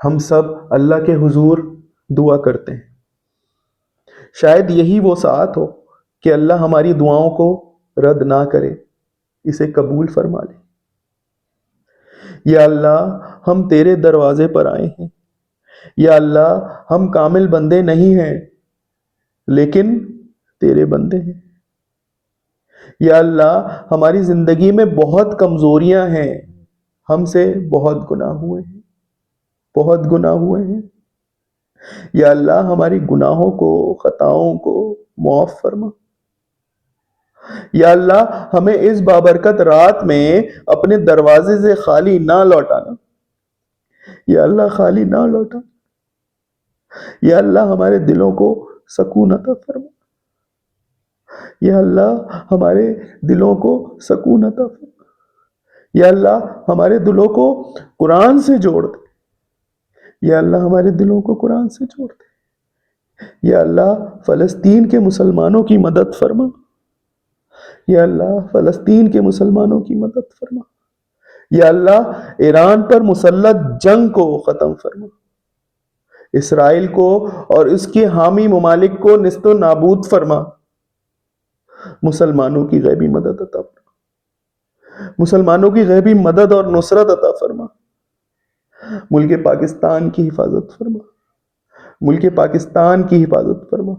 ہم سب اللہ کے حضور دعا کرتے ہیں، شاید یہی وہ ساعت ہو کہ اللہ ہماری دعاؤں کو رد نہ کرے، اسے قبول فرما لے۔ یا اللہ ہم تیرے دروازے پر آئے ہیں، یا اللہ ہم کامل بندے نہیں ہیں لیکن تیرے بندے ہیں۔ یا اللہ ہماری زندگی میں بہت کمزوریاں ہیں، ہم سے بہت گناہ ہوئے ہیں، بہت گناہ ہوئے ہیں۔ یا اللہ ہماری گناہوں کو، خطاؤں کو معاف فرما۔ یا اللہ ہمیں اس بابرکت رات میں اپنے دروازے سے خالی نہ لوٹانا، یا اللہ خالی نہ لوٹا۔ یا اللہ ہمارے دلوں کو سکون عطا فرما، یا اللہ ہمارے دلوں کو سکون عطا فرما۔ یا اللہ ہمارے دلوں کو قرآن سے جوڑ دے، یا اللہ ہمارے دلوں کو قرآن سے جوڑ دے۔ یا اللہ فلسطین کے مسلمانوں کی مدد فرما، یا اللہ فلسطین کے مسلمانوں کی مدد فرما۔ یا اللہ ایران پر مسلط جنگ کو ختم فرما، اسرائیل کو اور اس کے حامی ممالک کو نیست و نابود فرما۔ مسلمانوں کی غیبی مدد عطا فرما، مسلمانوں کی غیبی مدد اور نصرت عطا فرما۔ ملک پاکستان کی حفاظت فرما، ملک پاکستان کی حفاظت فرما۔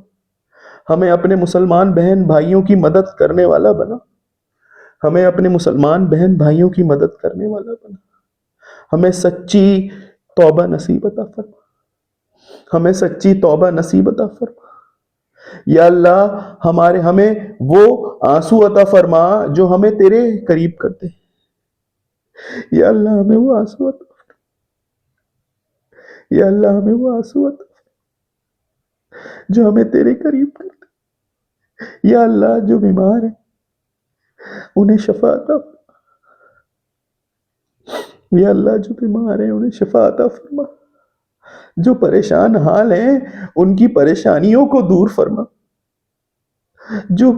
ہمیں اپنے مسلمان بہن بھائیوں کی مدد کرنے والا بنا، ہمیں اپنے مسلمان بہن بھائیوں کی مدد کرنے والا بنا۔ ہمیں سچی توبہ نصیب عطا فرما، ہمیں سچی توبہ نصیب عطا فرما۔ یا اللہ ہمیں وہ آنسو عطا فرما جو ہمیں تیرے قریب کرتے ہیں۔ یا اللہ ہمیں وہ آنسو عطا فرما، یا اللہ ہمیں وہ آنسو عطا فرما جو ہمیں تیرے قریب کرتے ہیں۔ یا اللہ جو بیمار ہیں انہیں شفا عطا فرما، یا اللہ جو بیمار ہیں انہیں شفا عطا فرما۔ جو پریشان حال ہیں ان کی پریشانیوں کو دور فرما، جو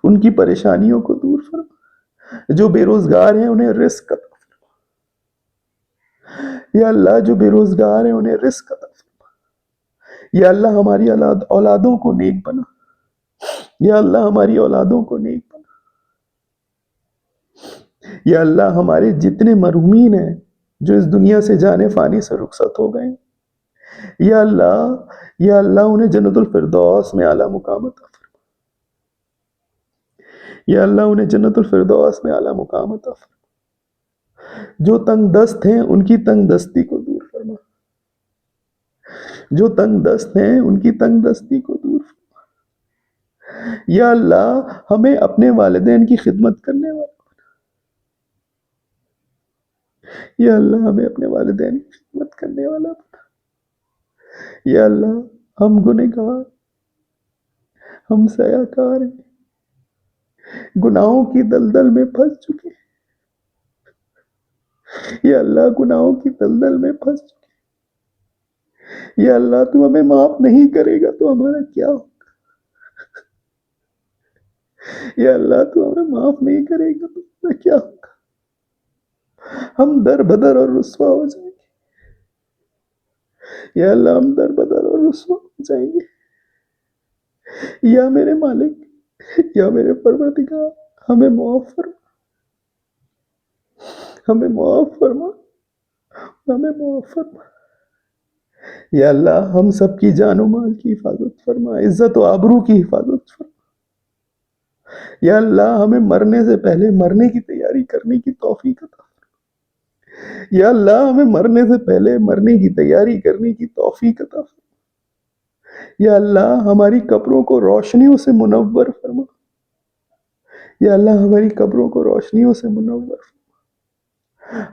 ان کی پریشانیوں کو دور فرما۔ جو بے روزگار ہیں انہیں رزق عطا فرما، یا اللہ جو بے روزگار ہیں انہیں رزق عطا فرما۔ یا اللہ ہماری اولادوں کو نیک بنا، یا اللہ ہماری اولادوں کو نیک بنا۔ یا اللہ ہمارے جتنے مرحومین ہیں جو اس دنیا سے جانے فانی سے رخصت ہو گئے، یا اللہ انہیں جنت الفردوس میں اعلیٰ مقام عطا فرما، یا اللہ انہیں جنت الفردوس میں اعلیٰ مقام عطا فرما۔ جو تنگ دست ہیں ان کی تنگ دستی کو دور فرما، جو تنگ دست ہیں ان کی تنگ دستی کو دور فرما۔ یا اللہ ہمیں اپنے والدین کی خدمت کرنے والا بنا، یا اللہ ہمیں اپنے والدین کی خدمت کرنے والا بنا۔ یا اللہ ہم گنہگار، ہم سیاہ کار ہیں، گناہوں کی دلدل میں پھنس چکے ہیں، یا اللہ گناہوں کی دلدل میں پھنس چکے ہیں۔ یا اللہ تو ہمیں معاف نہیں کرے گا تو ہمارا کیا ہوگا؟ یا اللہ تو ہمیں معاف نہیں کرے گا تو ہمارا کیا ہوگا؟ ہم در بدر اور رسوا ہو جائیں گے، یا اللہ ہم در بدر اور رسوا ہو جائیں گے۔ یا میرے مالک، یا میرے پروردگار ہمیں معاف فرما، ہمیں معاف فرما، ہمیں معاف فرما۔ یا اللہ ہم سب کی جان و مال کی حفاظت فرما، عزت و آبرو کی حفاظت فرما۔ یا اللہ ہمیں مرنے سے پہلے مرنے کی تیاری کرنے کی توفیق عطا فرما، یا اللہ ہمیں مرنے سے پہلے مرنے کی تیاری کرنے کی توفیق عطا فرما۔ یا اللہ ہماری قبروں کو روشنیوں سے منور فرما، یا اللہ ہماری قبروں کو روشنیوں سے منور فرما۔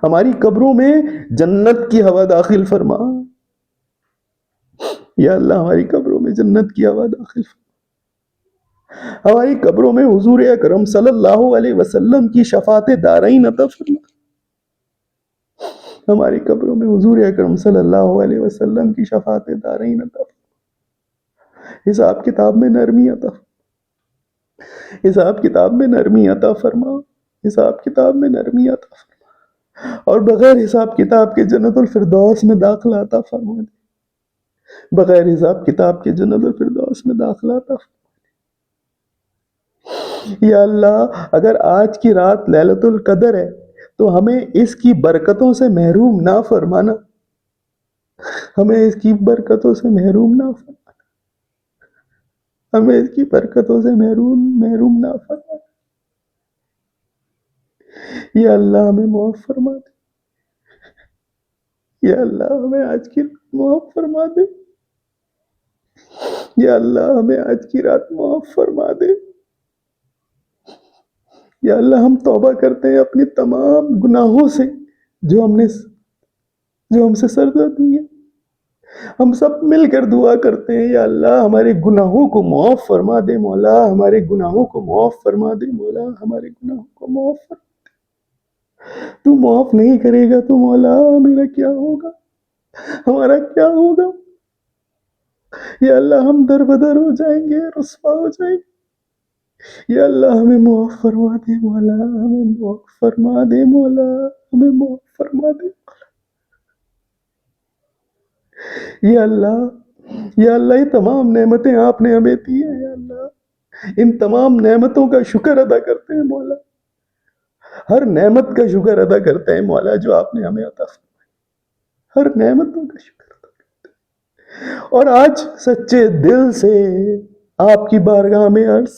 ہماری قبروں میں جنت کی ہوا داخل فرما، یا اللہ ہماری قبروں میں جنت کی ہوا داخل فرما۔ ہماری قبروں میں حضور اکرم صلی اللہ علیہ وسلم کی شفاعت دارین عطا فرما، ہماری قبروں میں حضور اکرم صلی اللہ علیہ وسلم کی شفاعت دارین عطا فرما۔ حساب کتاب میں نرمی عطا فرما، حساب کتاب میں نرمی عطا فرما، حساب کتاب میں نرمی عطا فرما۔ اور بغیر حساب کتاب کے جنت الفردوس میں داخلہ عطا فرما دے، بغیر حساب کتاب کے جنت الفردوس میں داخلہ عطا فرما۔ یا اللہ اگر آج کی رات لیلۃ القدر ہے تو ہمیں اس کی برکتوں سے محروم نہ فرمانا، ہمیں اس کی برکتوں سے محروم نہ فرمانا، ہمیں اس کی برکتوں سے محروم نہ فرمانا۔ یا اللہ ہمیں معاف فرما دے، یا اللہ ہمیں آج کی رات معاف فرما دے، یا اللہ ہمیں آج کی رات معاف فرما دے۔ یا اللہ ہم توبہ کرتے ہیں اپنی تمام گناہوں سے جو ہم سے سرزد ہوئی ہے۔ ہم سب مل کر دعا کرتے ہیں، یا اللہ ہمارے گناہوں کو معاف فرما دے مولا، ہمارے گناہوں کو معاف فرما دے مولا، ہمارے گناہوں کو معاف فرما دے۔ تو معاف نہیں کرے گا تو مولا میرا کیا ہوگا، ہمارا کیا ہوگا؟ یا اللہ ہم در بدر ہو جائیں گے، رسوا ہو جائیں گے۔ یا اللہ ہمیں معاف فرما دے مولا، ہمیں معاف فرما دے مولا، ہمیں معاف فرما دے۔ یا اللہ یہ تمام نعمتیں آپ نے ہمیں دی ہیں، یا اللہ ان تمام نعمتوں کا شکر ادا کرتے ہیں مولا، ہر نعمت کا شکر ادا کرتے ہیں مولا جو آپ نے ہمیں عطا فرمائی، ہر نعمتوں کا شکر ادا کرتے ہیں۔ اور آج سچے دل سے آپ کی بارگاہ میں عرض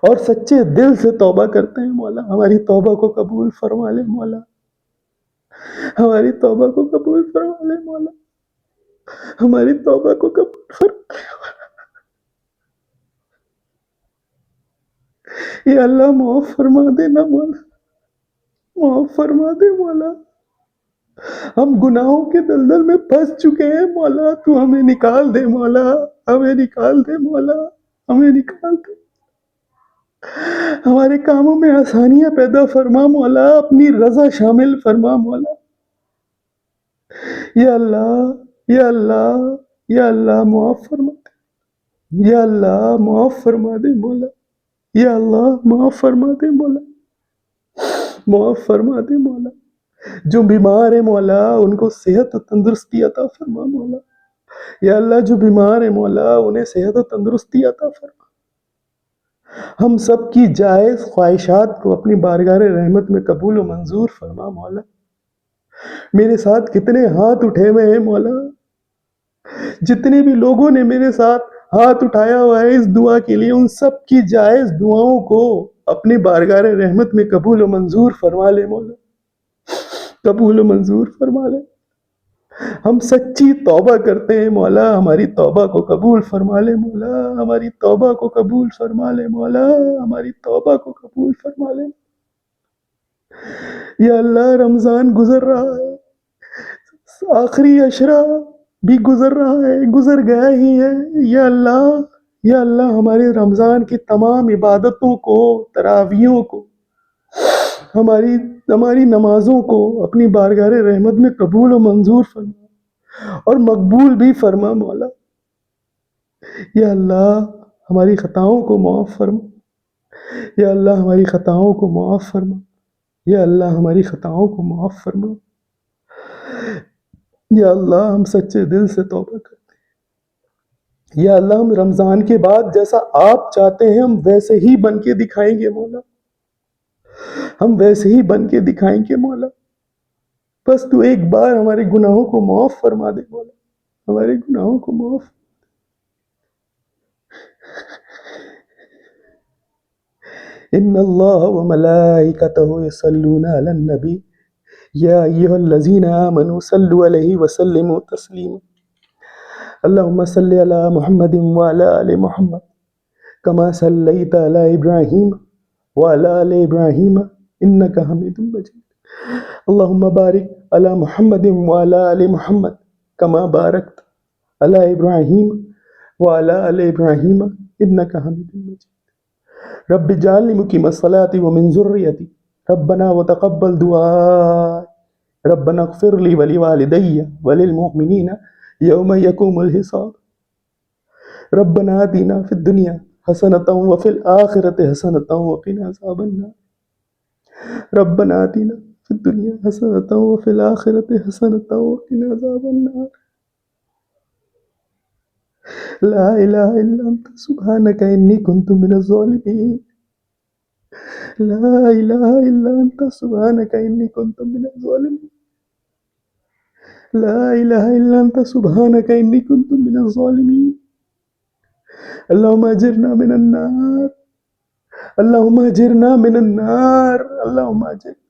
اور سچے دل سے توبہ کرتے ہیں مولا، ہماری توبہ کو قبول فرما لے مولا، ہماری توبہ کو قبول فرما لے مولا، ہماری توبہ کو قبول فرما لے مولا۔ یا اللہ معاف فرما دے نا مولا، معاف فرما دے مولا، ہم گناہوں کے دلدل میں پھنس چکے ہیں مولا، تو ہمیں نکال دے مولا، ہمیں نکال دے مولا، ہمیں نکال دے، ہمارے کاموں میں آسانیاں پیدا فرما مولا، اپنی رضا شامل فرما مولا۔ یا اللہ یا اللہ یا اللہ معاف فرما دے، یا اللہ معاف فرما دے مولا، یا اللہ معاف فرما دے مولا، معاف فرما دے مولا۔ جو بیمار ہے مولا ان کو صحت و تندرستی عطا فرما مولا، یا اللہ جو بیمار ہے مولا انہیں صحت و تندرستی عطا فرما۔ ہم سب کی جائز خواہشات کو اپنی بارگاہ رحمت میں قبول و منظور فرما مولا۔ میرے ساتھ کتنے ہاتھ اٹھے ہوئے ہیں مولا، جتنے بھی لوگوں نے میرے ساتھ ہاتھ اٹھایا ہوا ہے اس دعا کے لیے، ان سب کی جائز دعاؤں کو اپنی بارگاہ رحمت میں قبول و منظور فرما لے مولا، قبول و منظور فرما لے۔ ہم سچی توبہ کرتے ہیں مولا، ہماری توبہ کو قبول فرما لے مولا، ہماری توبہ کو قبول فرما لے مولا، ہماری توبہ کو قبول فرما لے۔ یا اللہ رمضان گزر رہا ہے، آخری عشرہ بھی گزر رہا ہے، گزر گیا ہی ہے۔ یا اللہ ہمارے رمضان کی تمام عبادتوں کو، تراویحوں کو، ہماری نمازوں کو اپنی بارگاہ رحمت میں قبول و منظور فرما اور مقبول بھی فرما مولا۔ یا اللہ ہماری خطاؤں کو معاف فرما، یا اللہ ہماری خطاؤں کو معاف فرما، یا اللہ ہماری خطاؤں کو معاف فرما۔ یا اللہ ہم سچے دل سے توبہ کرتے ہیں، یا اللہ ہم رمضان کے بعد جیسا آپ چاہتے ہیں ہم ویسے ہی بن کے دکھائیں گے مولا، ہم ویسے ہی بن کے دکھائیں گے مولا۔ بس تو ایک بار ہمارے گناہوں کو معاف فرما دے مولا، ہمارے گناہوں کو معاف۔ ان اللہ وملائکتہ یصلون علی النبی یا ایھا الذین آمنوا صلوا علیہ وسلموا تسلیما۔ اللہم صل علی محمد وعلی آل محمد کما صلیت علی ابراہیم وعلی آل ابراہیم انک حمید مجید۔ اللہم بارک علی محمد وعلی آل محمد کما بارکت علی ابراہیم وعلی آل ابراہیم انک حمید مجید۔ رب اجعلنی مقیم الصلاۃ ومن ذریتی ربنا وتقبل دعاء ربنا اغفر لی ولوالدی وللمؤمنین یوم یقوم الحساب۔ ربنا آتنا فی الدنیا حسنۃ وفی الآخرۃ حسنۃ وقنا عذاب النار۔ ربنا آتنا في الدنيا حسنة وفي الآخرة حسنة وقنا عذاب النار. لا إله إلا أنت سبحانك إني كنت من الظالمين. لا إله إلا أنت سبحانك إني كنت من الظالمين. لا إله إلا أنت سبحانك إني كنت من الظالمين. اللهم أجرنا من النار. اللهم أجرنا من النار. اللهم أجرنا.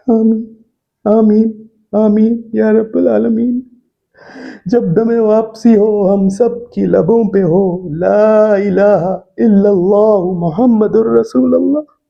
آمین آمین آمین یا رب العالمین. جب دم واپسی ہو ہم سب کی لبوں پہ ہو لا الہ الا اللہ محمد الرسول اللہ.